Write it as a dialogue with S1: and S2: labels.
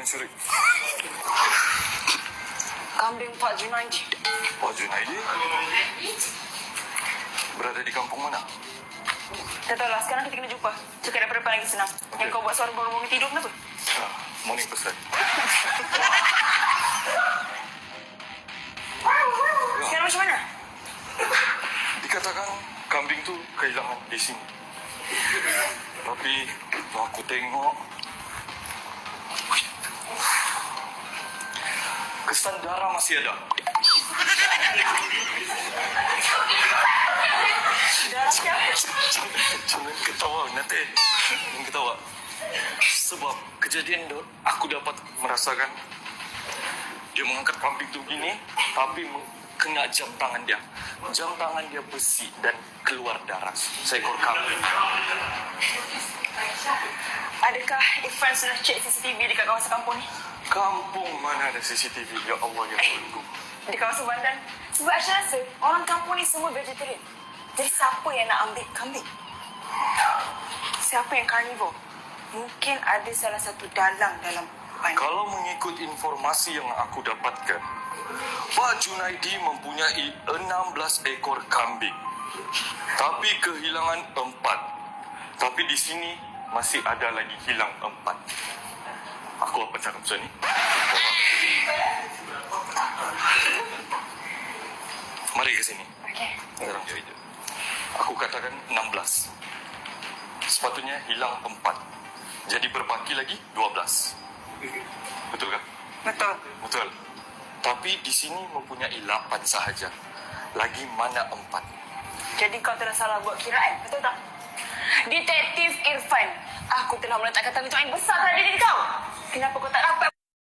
S1: mencuri?
S2: Kambing Pak Junaidi.
S1: Pak Junaidi? Berada di kampung mana?
S2: Tak tahulah, sekarang kita kena jumpa. Cakap daripada depan lagi senang. Yang kau buat suara baru bangun tidur kenapa?
S1: Morning pesan.
S2: Sekarang macam mana?
S1: Dikatakan kambing tu kehilangan di sini. Tapi aku tengok kesan darah masih ada.
S2: Darah siapa?
S1: Jangan ketawa nanti. Jangan ketawa. Sebab kejadian tu aku dapat merasakan dia mengangkat kambing tu begini, tapi kena jam tangan dia. Jam tangan dia besi dan keluar darah seekor kambing.
S2: Adakah Irfan sudah cek CCTV dekat kawasan kampung ni?
S1: Kampung mana ada CCTV? Ya Allah, ya Tuhanku.
S2: Di kawasan Bandan. Sebab saya rasa orang kampung ni semua vegetarian. Jadi siapa yang nak ambil kambing? Siapa yang carnivore? Mungkin ada salah satu dalang dalam Bandan.
S1: Kalau mengikut informasi yang aku dapatkan, Pak Junaidi mempunyai 16 ekor kambing. Tapi kehilangan 4. Tapi di sini masih ada lagi hilang 4. Aku apa cakap macam ni? Mari ke sini.
S2: Okey.
S1: Sekarang jadi. Aku katakan 16. Sepatutnya hilang 4. Jadi berbaki lagi 12. Betul kan?
S2: Betul.
S1: Betul. Tapi di sini mempunyai 8 sahaja. Lagi mana 4?
S2: Jadi kau telah salah buat kiraan, betul tak? Detektif Irfan, aku telah meletakkan tanggungjawab yang besar pada diri kau.